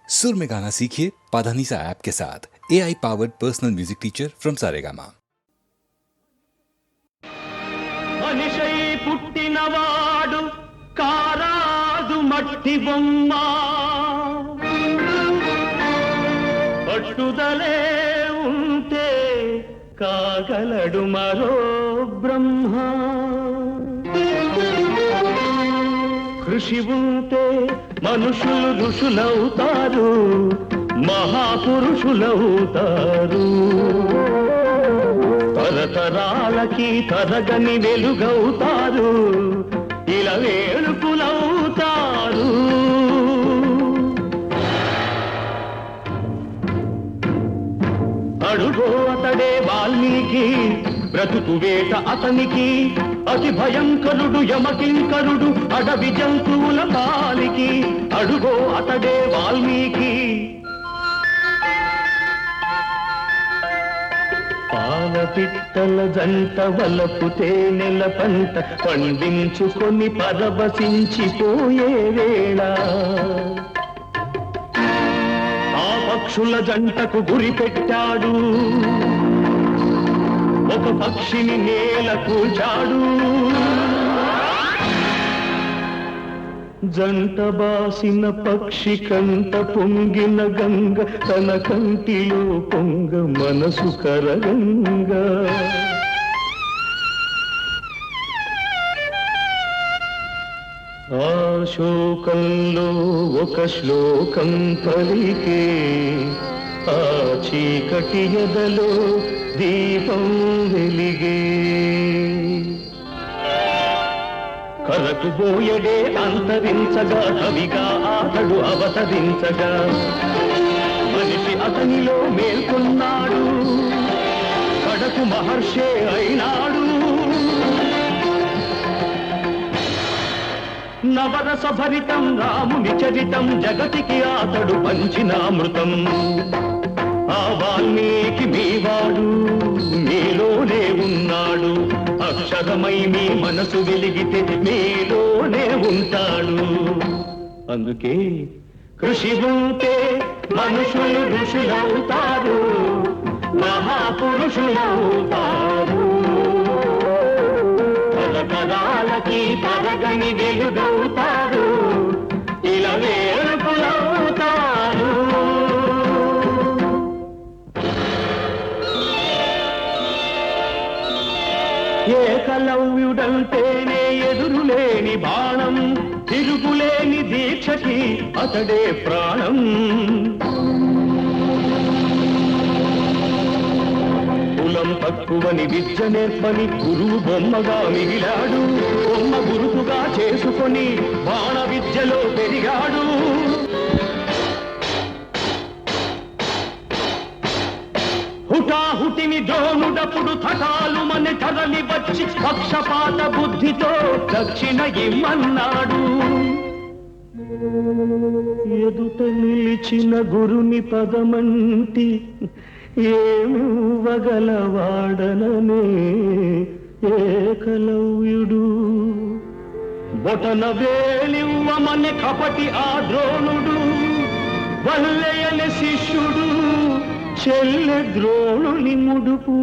सुर में गाना सीखिए पाधानीसा ऐप के साथ। AI powered personal music teacher from Saregama. మనిషై పుట్టినవాడు కారాదు మట్టి బొమ్మ, పట్టుదలే ఉంటే కాగలడు మరో బ్రహ్మ. కృషి ఉంటే మనుషులు ఋషులవుతారు, మహాపురుషులవుతారు. తరతరాలకి తరగని వెలుగవుతారు, ఇలా వేడుకులవుతారు. అడుగో అతడే వాల్మీకి, బ్రతుకు వేట అతనికి, అతి భయంకరుడు యమకింకరుడు అడవి జంతువుల పాలికి. అడుగో అతడే వాల్మీకి. పాలపిట్టల జంట వలపు తేనెల పంట పండించుకొని పరవశించిపోయే వేళ, ఆ పక్షుల జంటకు గురి పెట్టాడు, ఒక పక్షిని నేల కూల్చాడు. జంట బాసిన పక్షి కంట పొంగిన గంగ, తన కంటిలో పొంగ మనసు కరగంగ. ఆ శోకంలో ఒక శ్లోకం పలికే, ఆ చీకటి ఎదలో దీపం వెలిగే. కరకు బోయడే అంతరించగా, కవిగా అతడు అవతరించగా, మనిషి అతనిలో మేల్కొన్నాడు, కడకు మహర్షే అయినాడు. నవరస భరితం రాముని చరితం, జగతికి అతడు పంచినామృతం. ఆ వాల్మీకి మీవాడు, మీలోనే ఉన్నాడు, అక్షరమై మీ మనసు వెలిగితే మీలోనే ఉంటాడు. అందుకే కృషి ఉంటే మనుషులు ఋషులవుతారు, మహాపురుషులవుతారు. తరతరాలకి తరగని వెలుగవుతారు, ఇలా వేడుకులవుతారు. ఏకలవ్యుడంటేనే ఎదురులేని బాణం, తిరుగులేని దీక్షకి అతడే ప్రాణం. కులం తక్కువని విద్య నేర్పని గురువు బొమ్మగా మిగిలాడు, బొమ్మ గురువుగా చేసుకొని బాణ విద్యలో పెరిగాడు. హుటాహుటిని ద్రోణుడప్పుడు థటాలు మన తరలి వచ్చి పక్షపాత బుద్ధితో దక్షిణ ఇమ్మన్నాడు. ఎదుట నిలిచిన గురుని పదమంటి ఏమివ్వగలవాడననే ఏకలవ్యుడు. బొటన వేలివ్వమని కపటి ఆ ద్రోణుడు, వల్లయని శిష్యుడు చెల్లె ద్రోణుని ముడుపు.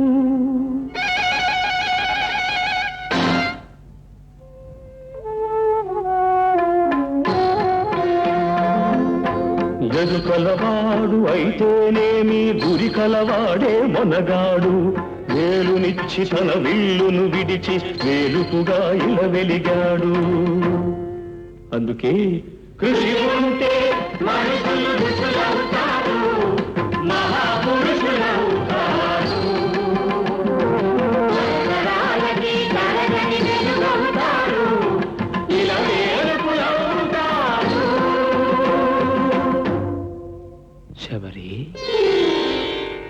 ఎదుకలవాడు అయితేనేమి, గురి కలవాడే మొనగాడు. వేలునిచ్చి తన విల్లును విడిచి వేలుకుగా ఇలా వెలిగాడు. అందుకే కృషి ఉంటే మనుషులు ఋషులవుతారు, మహాపురుషులవుతారు. తరతరాలకి తరగని వెలుగవుతారు, ఇలా వేడుకులవుతారు. శబరి,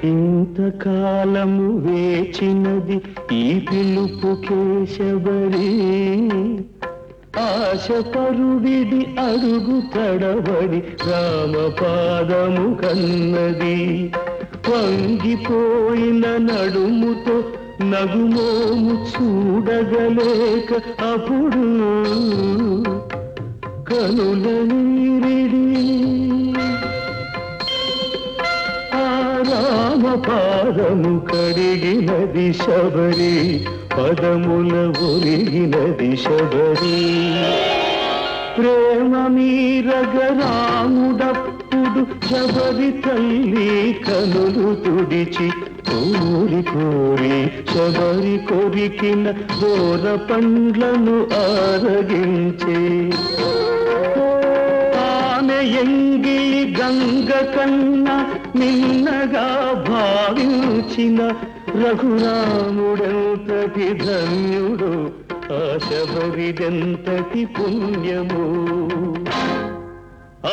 ఇంతకాలము వేచినది ఈ పిలుపుకే శబరి. ఆశపరుడిది అడుగు తడబడి రామపాదము కన్నది. వంగిపోయిన నడుముతో నగుమోము చూడగలేక అప్పుడు కనుల నీరిడి పాదము కడిగినది శబరి, పదముల ఒరిగినది శబరి. ప్రేమ మీరగరాముడప్పుడు శబరి తల్లి కనులు తుడిచి కోరి కోరి శబరి కొరికిన దూర పండ్లను ఆరగించే. ఆమె ఎంగిలి గంగ కన్నా నిన్నగా భావించిన రఘురాముడెంతటి ధన్యుడు, ఆ శబరిదెంతటి పుణ్యము.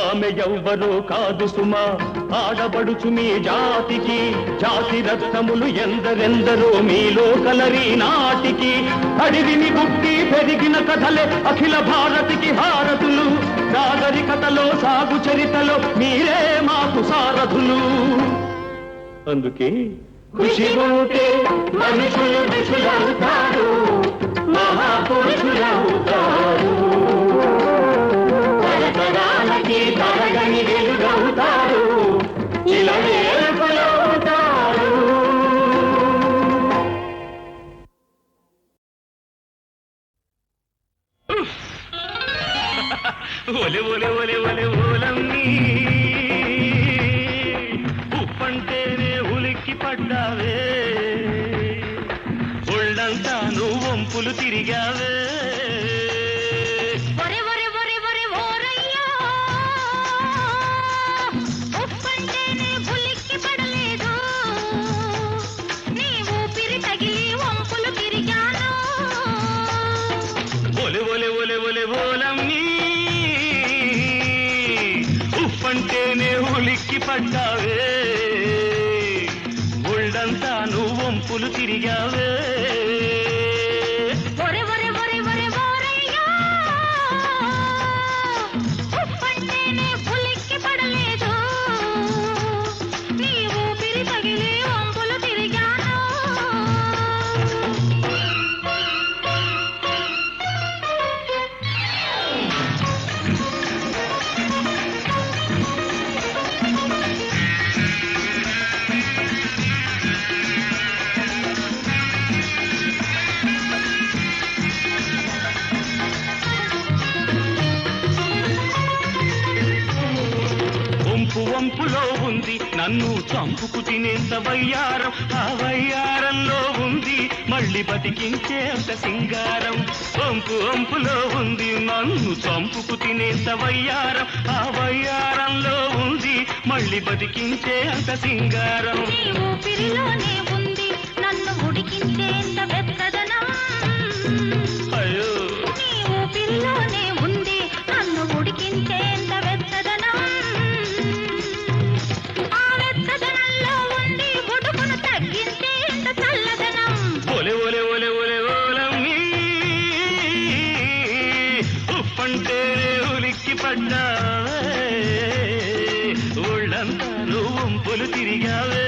ఆమె ఎవ్వరో కాదు సుమా, ఆడబడుచు మీ జాతికి. జాతి రత్నములు ఎందరెందరో మీలో కలరి నాటికి. అడివిని గుట్టి పెరిగిన కథలే అఖిల భారతికి హారతులు. నాగరికతలో సాగు చరితలో మీరే మాకు సారథులు. అందుకే ఖుషి ఉంటే మనుషులు ఋషులవుతారు, మహాపురుషులవుతారు. తరతరాలకి తరగని వెలుగవుతారు, ఇలా వేడుకలవుతారు. ఒలే ఒలే ఒలే ఒలే ఓలమ్మీ, ఉప్పంటేనే ఉలిక్కి పడ్డావే. ఒళ్ళంతా నువ్వు వంపులు తిరిగావే. ఉప్పంటేనే ఉలిక్కి పడ్డావే, ఒళ్ళంతా నువ్వు వంపులు తిరిగావే. వంపులో ఉంది నన్ను చంపుకు తినేంత వయ్యారం, ఆ వయ్యారంలో ఉంది మళ్ళీ బతికించేంత సింగారం. వంపులో ఉంది నన్ను చంపుకు తినేంత వయ్యారం, ఆ వయ్యారంలో ఉంది మళ్ళీ బతికించేంత సింగారం. ఊపిరిలోనే ఉంది నన్ను ఉడికించేంత వెచ్చదనం. అయ్యో, నీ ఊపిరిలోనే ఉంది నన్ను ఉడికించేంత వెచ్చదనం. ఆ వెచ్చదనంలో ఉంది ఉడుకును తగ్గించేంత చల్లదనం. ఒలే ఒలే ఒలే ఒలే ఓలమ్మీ, ఉప్పంటేనే ఉలిక్కి పడ్డావే, ఒళ్ళంతా నువ్వు వంపులు తిరిగావే.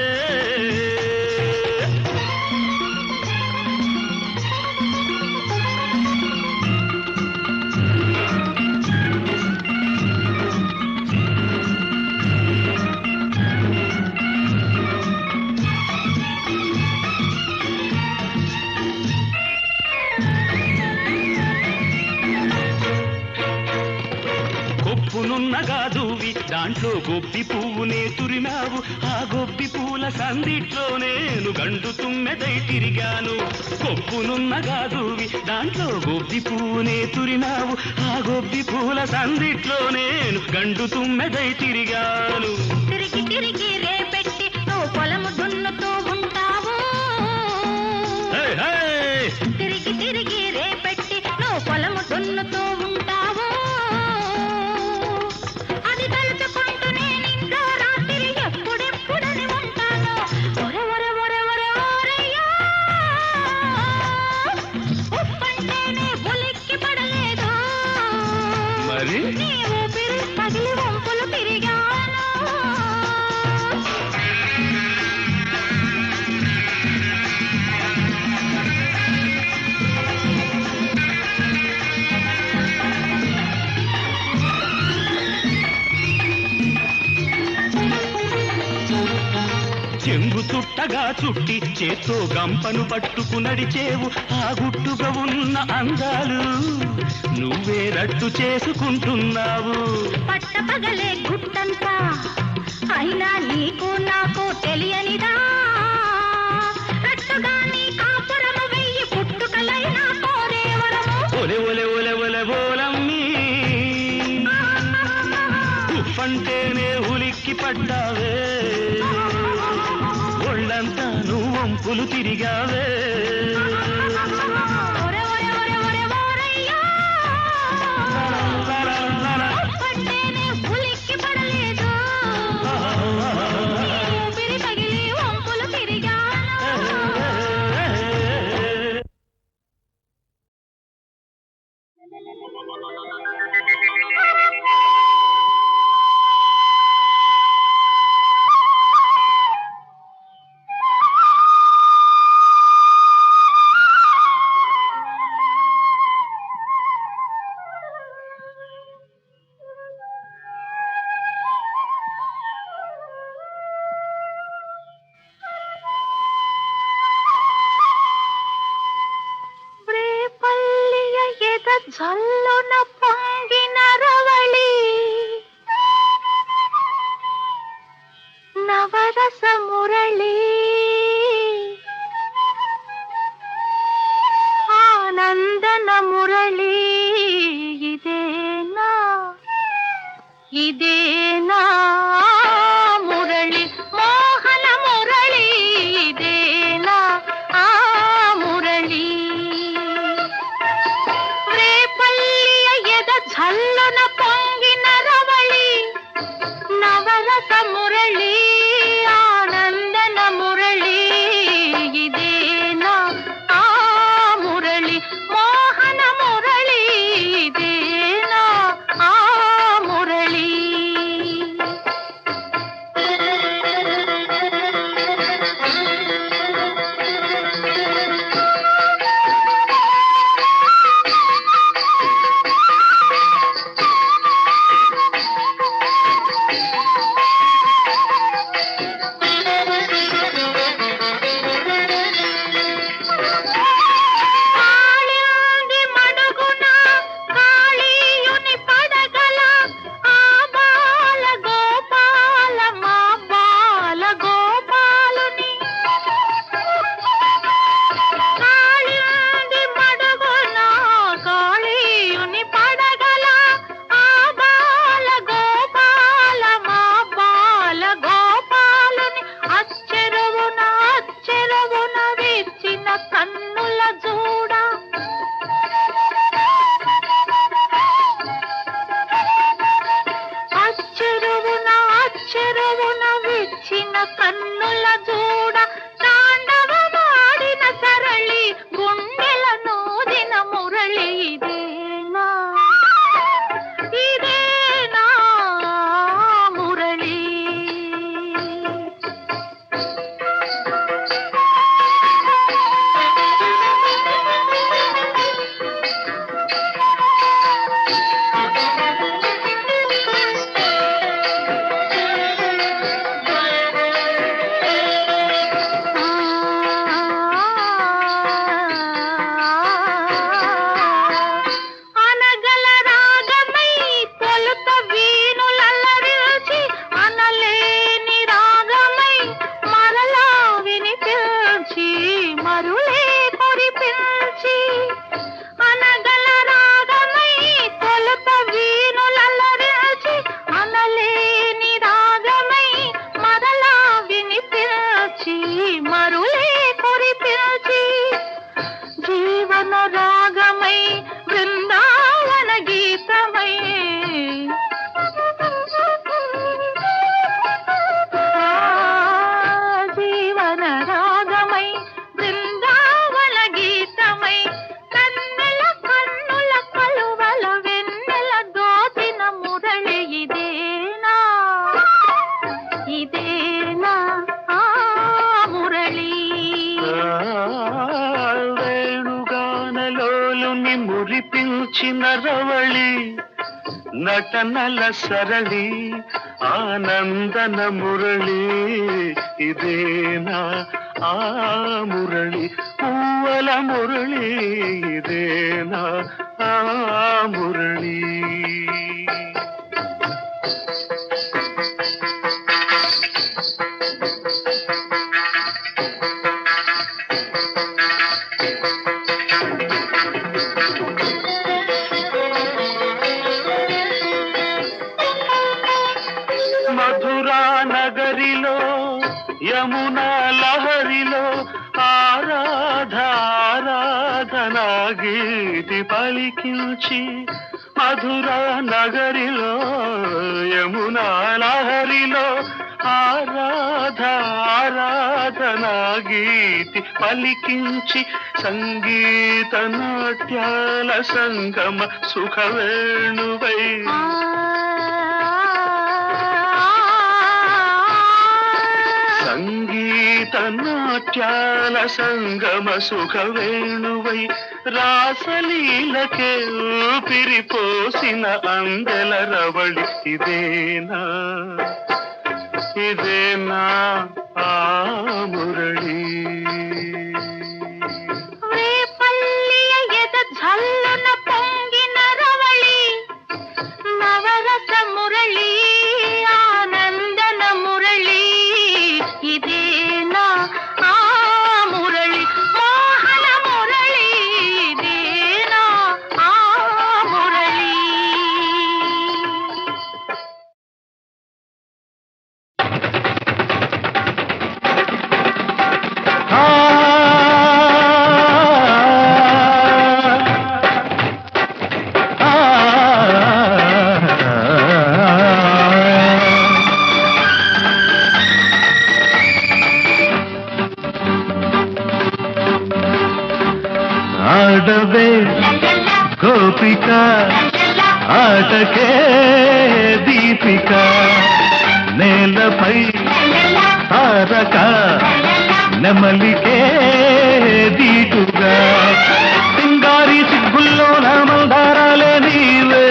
కొప్పునున్నగా దూవి దాంట్లో గొబ్బి పువ్వునే తురిమావు, ఆ గొబ్బి పూల సందిట్లో నేను గండు తుమ్మెదై తిరిగాను. కొప్పునున్నగా దూవి దాంట్లో గొబ్బి పువ్వునే తురిమావు, ఆ గొబ్బి పూల సందిట్లో నేను గండు తుమ్మెదై తిరిగాను. తిరిగి తిరిగి రేపెట్టి నువ్వు పొలము దున్నుతూ ఉంటావు. తిరిగి తిరిగి రేపెట్టి నువ్వు పొలము దున్నుతూ ఉంటావు. అది తలుచుకుంటూ నేను ఇంట్లో రాత్రి ఎప్పుడెప్పుడని ఉంటాను. ఒరే ఒరే ఒరే ఒరే ఓరయ్యా, ఉప్పంటేనే ఉలిక్కి పడలేదు, మరి నీ ఊపిరి తగిలి వంపులు తిరిగాను. చెంగు చుట్టగా చుట్టి చేత్తో గంపను పట్టుకు నడిచేవు ఆ గుట్టుగా ఉన్న అందాలు నువ్వే రట్టు చేసుకుంటున్నావు. పట్టపగలే గుట్టంతా అయినా నీకు నాకు తెలియనిదా, రట్టుగా నీ కాపురము వెయ్యి పుట్టుకలైనా కోరేవరము. ఒలె ఒలె ఒలె ఒలె ఓలమ్మీ ఉప్పంటేనే ఉలిక్కి పడ్డావే, ఒళ్ళంతా నువ్వు వంపులు తిరిగావే. ఒరే ఒరే ఒరే ఒరే ఓరయ్యా, ఉప్పంటేనే ఉలిక్కి పడలేదు, ఊపిరి పగిలి వంపులు తిరిగాను. రేపల్లియ ఎద జల్లున పొంగిన రవళి, నవరస మురళి, ఆనందన మురళి, ఇదేనా ఇదేనా మురళి, మోహన మురళి, ఇదేనా ఆ మురళి. రేపల్లియ ఎద జల్లున పొంగిన రవళి, నవరస మురళి, ఆనందన మురళి, ఇదేనా ఆ మురళి, మోహన మురళి, ఇదేనా ఆ మురళి. కాళింది మడుగున కాళీయుని పడగల, ఆ బాల గోపాల మా బాల గోపాలుని. కాళింది మడుగున కాళీయుని పడగల, ఆ బాల గోపాల మా బాల గోపాలుని. అచ్చెరువున అచ్చెరువున విచ్చిన కన్నుల జూడ, అచ్చెరువున అచ్చెరువున విచ్చిన కన్నుల జూడ, తాండవమాడిన సరళి, గుండెల నూదిన మురళి, ఇదేనా ఇదేనా మురళి. అనగల రాగమై తొలుత వీణులల్లరిల్చి, అనలేని రాగమై మరలా వినిపించి, మరులే కురిపించి. అనగల రాగమై తొలుత వీణులల్లరిల్చి, అనలేని రాగమై మరలా వినిపించి, మరులే కురిపించి. జీవన రాగమై బృందావన గీతమై, జీవన రాగమై బృందావన గీతమై, కన్నుల కన్నుల కలువల వెన్నెల దోచిన మురళి, ఇదేనా ఇదేనా ఆ మురళి. వేణుగానలోలుని మురిపించిన రవళి, నటనల సరళి, ఆనందన మురళి ఇదేనా ఆ మురళి పూవల మురళి ఇదేనా ఆ మురళి మధురా నగరిలో యమునా లహరిలో ఆరాధనా గీతి పలికించి మధురా నగరిలో యమునా లహరిలో ఆరాధనా గీతి పలికించి సంగీత నాట్యాల సంగమ సుఖవేణువై సంగీత నాట్యాల సంగమ సుఖవేణువై రాసలీలకే ఊపిరిపోసిన అందెల రవళి ఇదేనా ఇదేనా ఆ మురళి రేపల్లియ ఎద ఝల్లున పొంగిన రవళి నవరస మురళి ఆనందన మురళి ఇదేనా ఆ మురళి మోహన మురళి ఇదేనా ఆ మురళి ఆడవే గోపిక ఆటకే దీపిక నేలపై తారక నెమలికే దీటుగా సింగారి సిగ్గుల్లో నా మందారాలే నీవే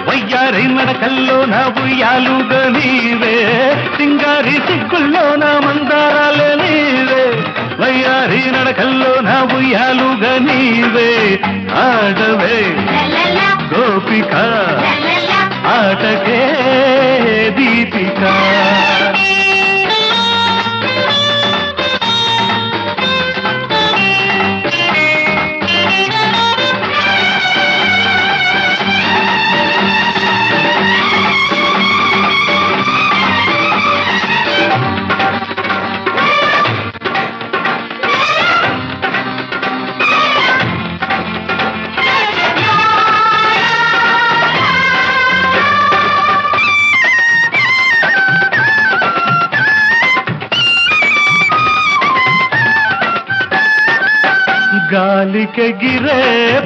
వయ్యారి నడకల్లో నా ఉయ్యాలుగా నీవే సింగారి సిగ్గుల్లో నా మందారాలే నీవే వయ్యారి నడకల్లో నా ఉయ్యాలుగా నీవే ఆడవే గోపిక ఆటకే దీపిక గాలికెగిరే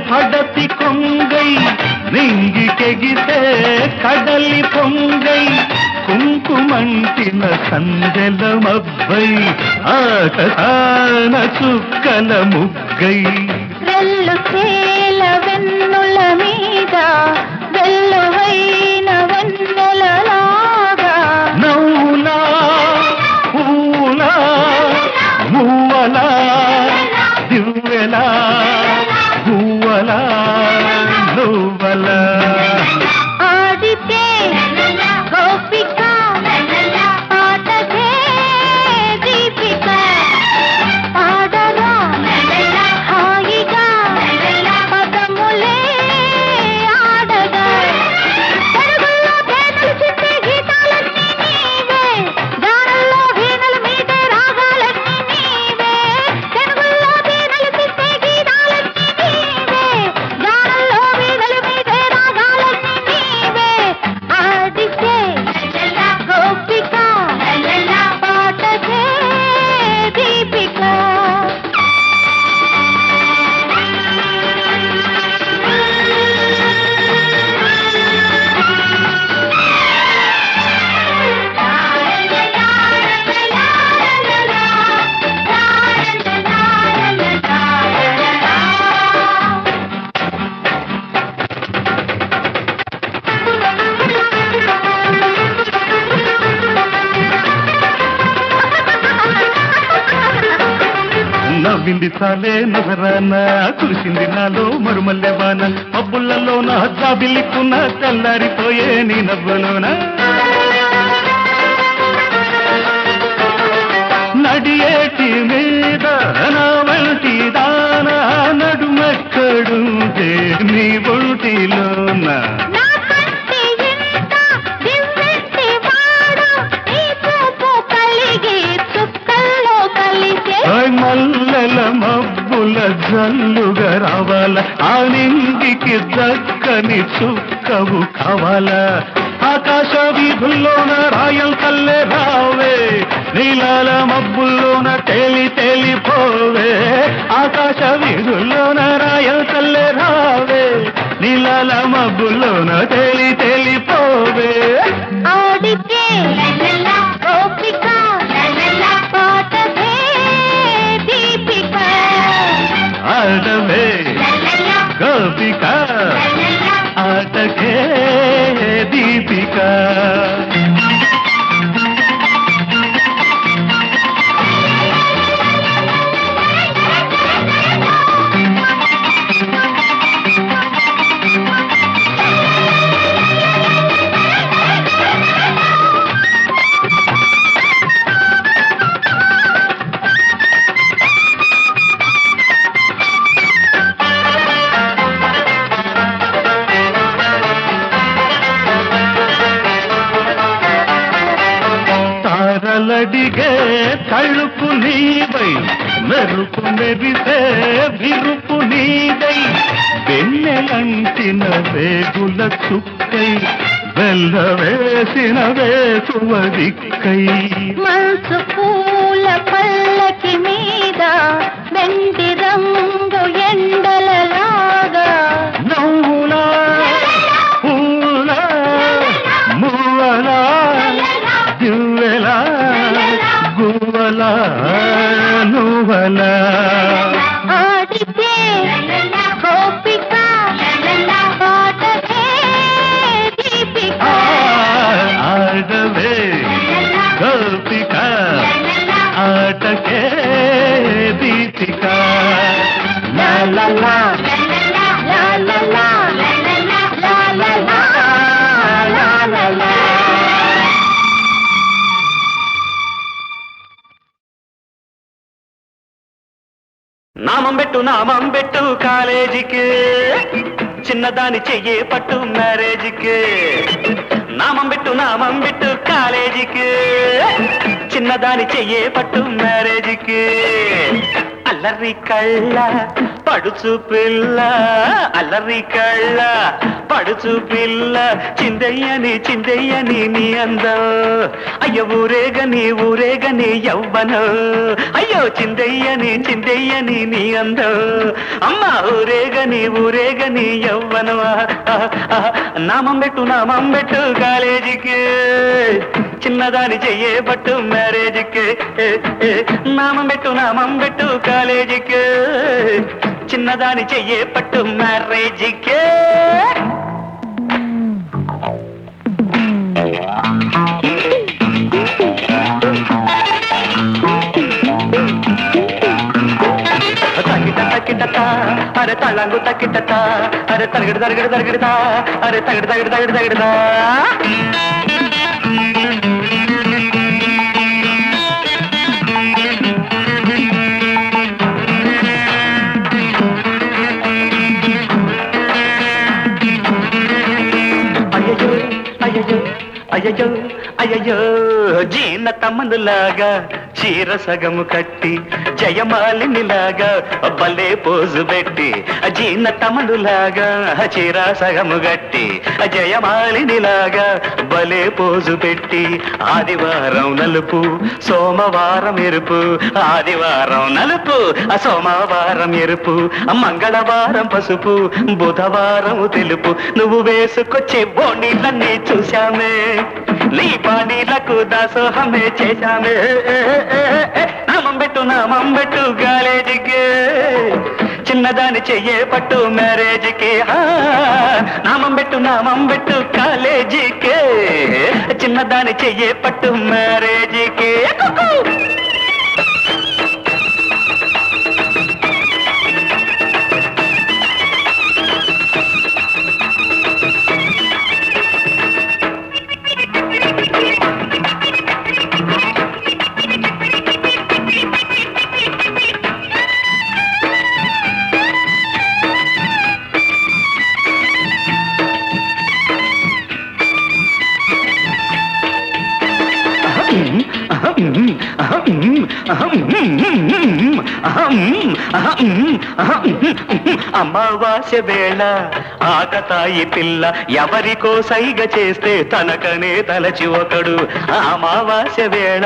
పడతి కొంగై నింగికెగితే కడలి పొంగై కుంకుమంటిన సందెల మబ్బై ఆటసాన చుక్కల ముగ్గై వెల్లు తేల వెన్నుల మీద వెల్లువైన వెన్నెలలాగా నవ్వులా పూలా మువ్వలా దివ్వెలా పువ్వలా నువ్వలా ఆడితే గోపిక ఆటకే దీపిక ఆడరా హాయిగా పదములే ఆడగా పరుగుల్లో తేనెల నవ్వింది చాలే నజరాన కురిసింది నాలో మరుమల్లెవాన మబ్బులలో నా జాబిల్లికున్న తెల్లారిపోయే నీ నవ్వులోన నడియేటి మీద నా వంటి దాన నడుమెక్కడుంటే నీ ఒంటిలోన మల్లెల మబ్బుల జల్లుగా రావాల ఆ నింగికి దక్కని చుక్కవు కావాలా ఆకాశ వీధుల్లోన రాయల్ కల్లే రావే నీలాల మబ్బుల్లోన తేలి తేలిపోవే ఆకాశ వీధుల్లోన రాయల్ కల్లే రావే నీలాల మబ్బుల్లోన తేలి తేలిపోవే ఆడితే గోపిక పాటదే దీపిక ఆడవే గోపిక ఆటకే దీపిక తారలడిగే తళుపు నీవై మెరుపు మెరిసే విరుపు నీదై వెన్నెలంటిన వేగుల చుక్కై వెల్ల వేసిన వేసువ దిక్కై మనసు పూల పల్లకి మీద వెండి రంగు ఎండలలాగా నవ్వులా పూలా మువ్వలా దివ్వెలా గువ్వలా నువ్వలా ఆడితే గోపిక పాటదే దీపిక ఆడవే గోపిక ఆటకే దీపిక లా లా లా లా లా లా లా లా లా లా లా లా. నామం పెట్టు కాలేజీకి చిన్నదాని చెయ్యే పట్టు మ్యారేజీకి నామం పెట్టు కాలేజీకి చిన్నదాని చెయ్యే పట్టు మ్యారేజీకి అల్లరి కళ్ళ పడుచు పిల్ల అల్లరి కళ్ళ పడుచు పిల్ల చిందయ్యని నీ అందం అయ్యో ఊరేగని యవ్వనం అయ్యో చిందయ్యని నీ అందం అమ్మ ఊరేగని యవ్వనం నామం పెట్టు కాలేజీకి చిన్నదాని చెయ్యే పట్టు మ్యారేజీకి నామం పెట్టు కాలేజీకి చిన్నదాని చెయ్యే పట్టు మ్యారేజీకి తక్కిట అరే తళంగు తక్కిట అరే తరగడదా అరే తగడదా అయ్యయ్యో జీన తమ్ములాగా చీర సగము కట్టి జయమాలినిలాగా భలే పోజు పెట్టి జీన తమ్ములాగా చీర సగము కట్టి జయమాలినిలాగా భలే పోజు పెట్టి ఆదివారం నలుపు సోమవారం ఎరుపు ఆదివారం నలుపు సోమవారం ఎరుపు మంగళవారం పసుపు బుధవారం తెలుపు నువ్వు వేసుకొచ్చే బోనీలన్నీ చూశామే నీ బాణీలకు దాసోహమే చేశామే నామం పెట్టు కాలేజీకి చిన్నదాని చెయ్యే పట్టు మ్యారేజీకి నామం పెట్టు కాలేజీకి చిన్నదాని చెయ్యే పట్టు మ్యారేజీకి అమావాస్య వేళ ఆకతాయి పిల్ల ఎవరికో సైగ చేస్తే తనకనే తలచి ఒకడు. అమావాస్య వేళ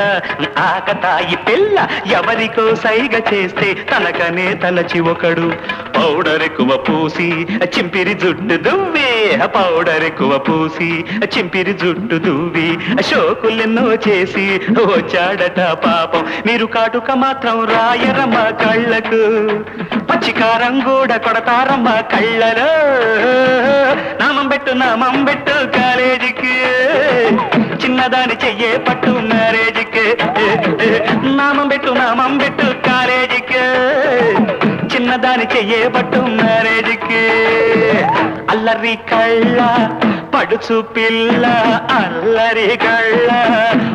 ఆకతాయి పిల్ల ఎవరికో సైగ చేస్తే తనకనే తలచి ఒకడు. పౌడర్ ఎక్కువ పూసి చింపిరి జుట్టు దువ్వి, పౌడర్ ఎక్కువ పూసి చింపిరి జుట్టు దువ్వి షోకులెన్నో చేసి వచ్చాడట పాపం. మీరు కాటుక మాత్రం రాయరమ్మ కళ్ళకు, పచ్చికారం కూడా కొడతారమ్మ కళ్ళలో. నామం పెట్టు కాలేజీకి, చిన్నదాని చెయ్యే పట్టు మ్యారేజీకి. నామం పెట్టు కాలేజీకి, చిన్నదాని చెయ్యే పట్టు మ్యారేజీకి. అల్లరి కళ్ళ పడుచు పిల్ల, అల్లరి కళ్ళ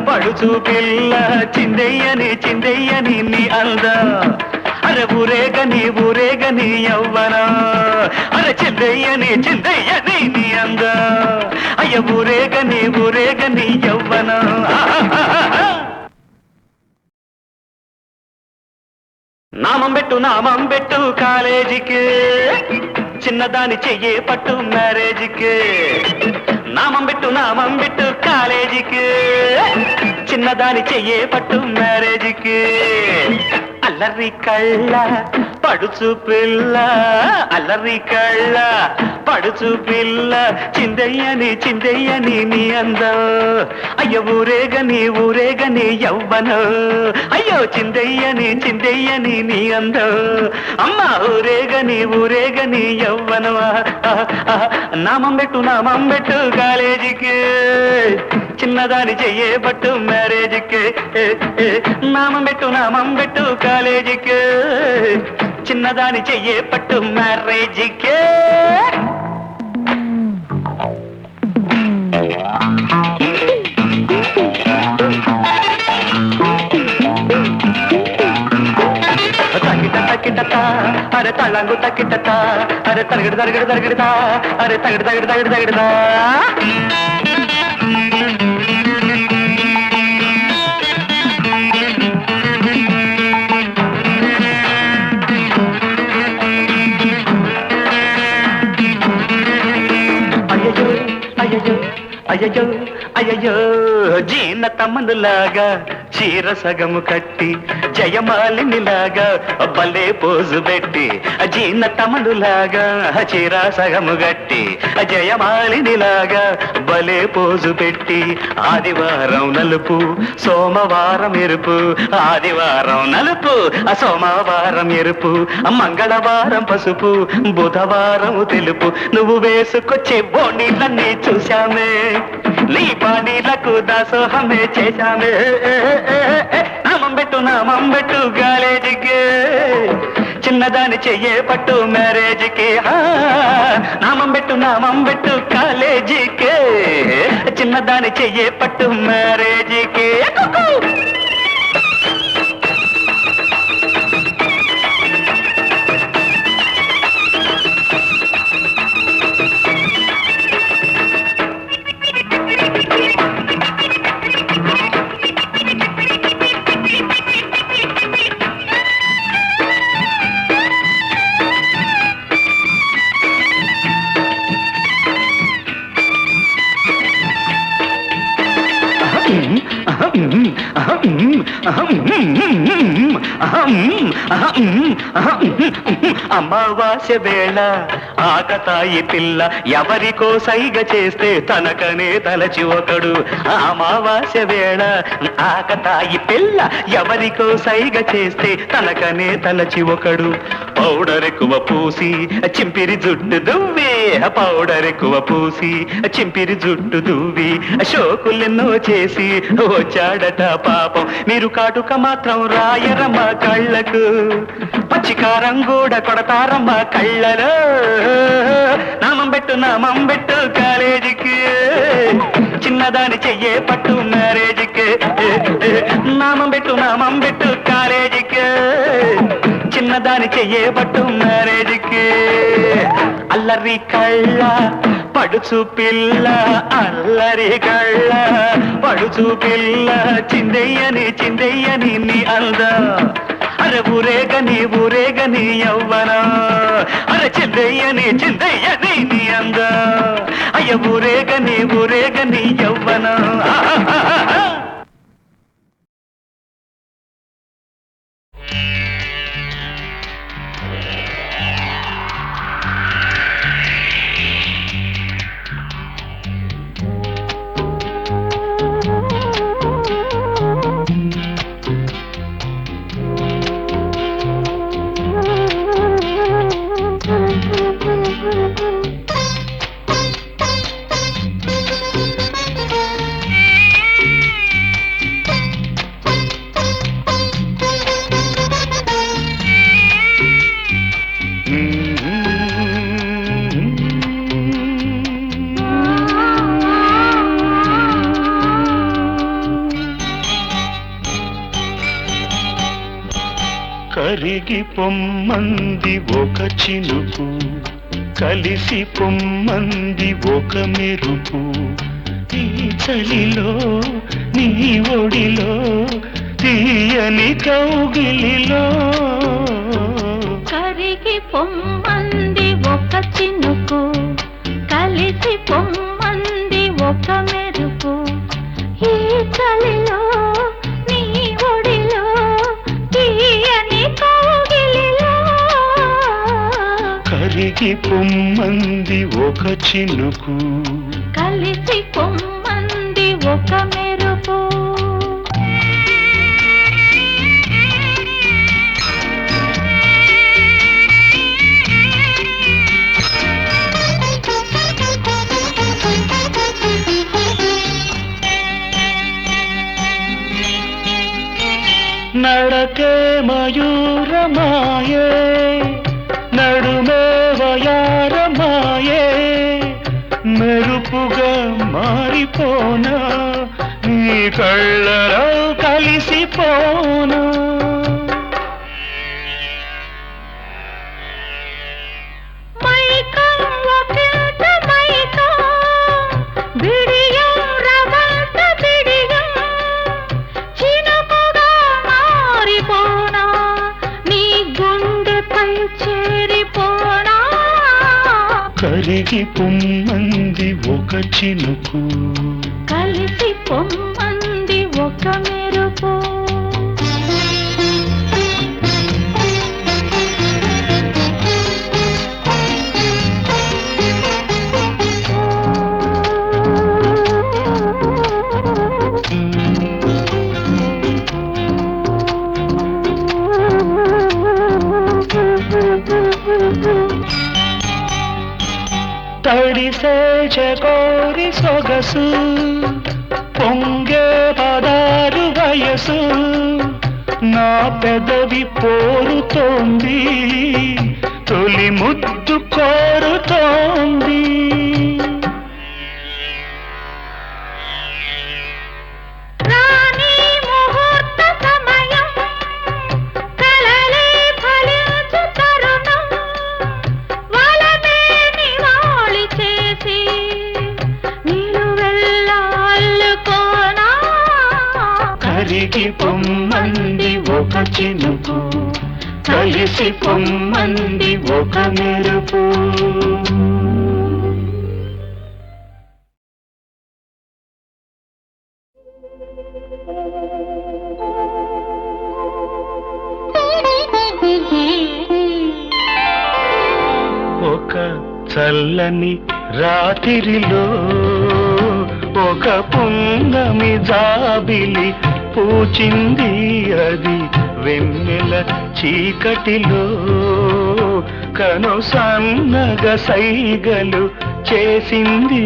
పడుచు పిల్ల, చిందయ్యని నీ అందం. అరే ఊరేగని యవ్వనం, అరే చిందయ్యని నీ అందం. అయ్య ఊరేగని యవ్వనం. నామం పెట్టు కాలేజీకి, చిన్నదాని చెయ్యే పట్టు మ్యారేజీకి. నామం పెట్టు కాలేజీకి, చిన్నదాని చెయ్యే పట్టు మ్యారేజీకి. అల్లరి కళ్ళ పడుచు పిల్ల, అల్లరి కళ్ళ పడుచు పిల్ల, చిందయ్యని నీ అందం. అయ్యో ఊరేగని యవ్వనం. అయ్యో చిందయ్యని నీ అందం. అమ్మ ఊరేగని యవ్వనం. నామం పెట్టు కాలేజీకి, చిన్నదాని చెయ్యే పట్టు మ్యారేజీకి. నామం పెట్టు కాలేజీకి, చిన్నదాని చెయ్యే పట్టు మ్యారేజీకి. తకిట అరే తళంగు తకిట, అరే తరగడదా, అరే తగడదా. అయ్యో జీన తమ్ములాగా చీర సగము కట్టి, జయమాలినిలాగా భలే పోజు పెట్టి. జీన తమ్ములాగా చీర సగము కట్టి, జయమాలినిలాగా భలే పోజు పెట్టి. ఆదివారం నలుపు, సోమవారం ఎరుపు, ఆదివారం నలుపు, సోమవారం ఎరుపు, మంగళవారం పసుపు, బుధవారం తెలుపు. నువ్వు వేసుకొచ్చే బోనీలన్నీ చూశామే, నీ పానీలకు దాసోహమే చేశామే. నామం పెట్టు కాలేజీకి, చిన్నదాని చెయ్యే పట్టు మ్యారేజీకి. నామం పెట్టు కాలేజీకి, చిన్నదాని చెయ్యే పట్టు మ్యారేజీకి. అమావాస్య వేళ ఆకతాయి పిల్ల ఎవరికో సైగ చేస్తే తనకనే తలచి ఒకడు. అమావాస్య వేళ ఆకతాయి పిల్ల ఎవరికో సైగ చేస్తే తనకనే తలచి ఒకడు. పౌడర్ ఎక్కువ పూసి చింపిరి జుట్టు దువ్వి, పౌడర్ ఎక్కువ పూసి చింపిరి జుట్టు దువ్వి షోకులెన్నో చేసి వచ్చాడట పాపం. మీరు కాటుక మాత్రం రాయరమ్మ కళ్ళకు, పచ్చికారం కూడా కొడతారమ్మ కళ్ళలో. నామం పెట్టు కాలేజీకి, చిన్నదాని చెయ్యే పట్టు మ్యారేజీకి. నామం పెట్టు కాలేజీకి, చిన్న దాని చెయ్యేబట్టు మ్యారేజ్కి అల్లరి కళ్ళ పడుచు పిల్ల అల్లరి కళ్ళ పడుచు పిల్ల చిందయ్యని నీ అందా అరే ఊరేగని యవ్వన అరే చిందయ్యని నీ అందా అయ్య ఊరేగని యవ్వన కరిగి పొమ్మంది ఒక చినుకు కలిసి పొమ్మంది ఒక మెరుపు ఈ చలిలో నీ ఒడిలో తీయని కౌగిలిలో కరిగి పొమ్మంది ఒక చినుకు కలిసి పొమ్మంది ఒక మెరుపు ఈ చలిలో నీ ఒడిలో తీయని కౌగిలిలో కరిగి పొమ్మంది ఒక చినుకు కలిసి పొమ్మంది ఒక మెరుపు నడకే మయూరమాయే నడుమే వయారమాయే మెరుపుగా మారిపోనా నీ కళ్ళలో కలిసిపోనా కరిగి పొమ్మంది ఒక చినుకు కలిసి పొమ్మంది ఒక మెరుపు తడిసే చకోరి సొగసు పొంగే పదారు వయసు నా పెదవి పోరుతోంది తొలి ముద్దు కోరుతోంది కరిగి పొమ్మంది ఒక చినుకు కలిసి పొమ్మంది ఒక మెరుపు ఒక చల్లని రాత్రిలో ఒక పున్నమి జాబిలి పూచింది అది వెన్నెల చీకటిలో కను సన్నగ సైగలు చేసింది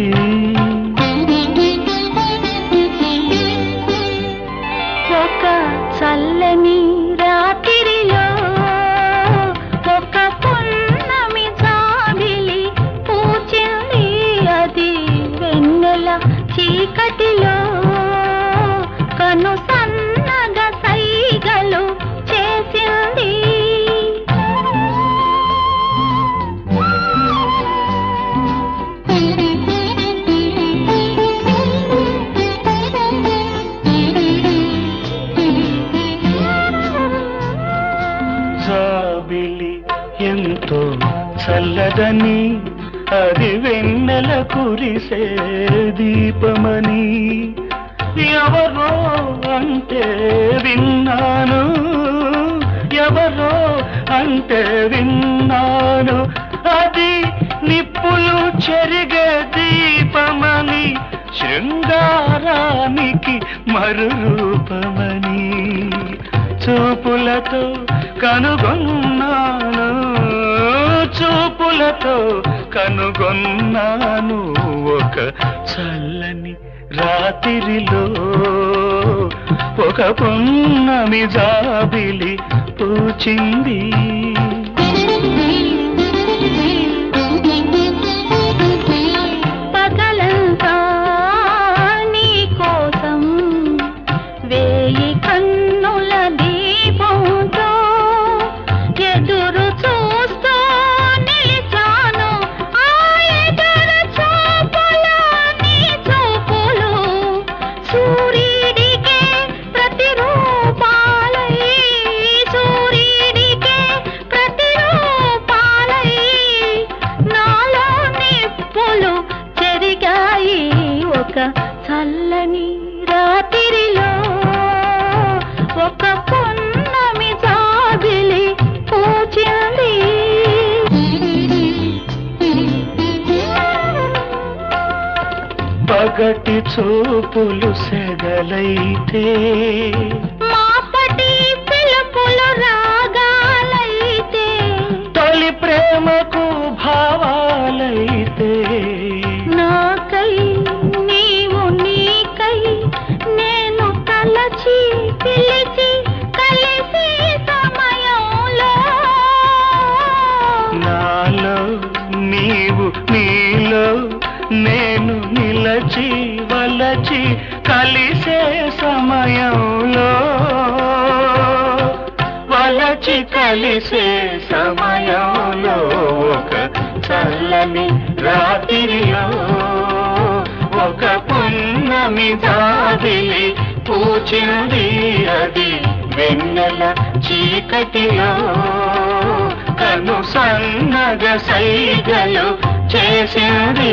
ఒక చల్లని రాత్రిలో ఒక పున్నమి జాబిలి పూచింది అది వెన్నెల చీకటిలో కను సన్నగ సైగలు చేసింది చల్లదని అది వెన్నెల కురిసే దీపమని ఎవరో అంటే విన్నాను, ఎవరో అంటే విన్నాను, అది నిప్పులు చెరిగే దీపమని, శృంగారానికి మరురూపమని చూపులతో కనుగొన్నాను, చూపులతో కనుగొన్నాను ఒక చల్లని రాత్రిలో, ఒక పున్నమి జాబిలి పూచింది. పగలంతా నీ కోసం వేయి కన్నుల దీపంతో ఎదురు చూస్తూ నిలిచాను. ఆ ఎదురు చూపులో నీ చూపులు సూర్యుడికే ప్రతిరూపాలై, సూర్యుడికే ప్రతిరూపాలై నాలో నిప్పులు చెరిగాయి ఒక చల్లని రాత్రిలో, ఒక పున్నమి జాబిలి పూచింది. పగటి చూపులు సెగలైతే, మాపటి పిలుపులు రాగాలైతే, తొలి ప్రేమకు భావాలైతే, నాకై నీవు నీకై నేను తలచి పిలిచి కలిసి సమయంలో నాలో నీవు నీలో నేను నిలచి వలచి కలిసే సమయంలో, వలచి కలిసే సమయంలో ఒక చల్లని రాత్రిలో, ఒక పున్నమి జాబిలి పూచింది. అది వెన్నెల చీకటిలో కను సన్నగ సైగలు చేసింది.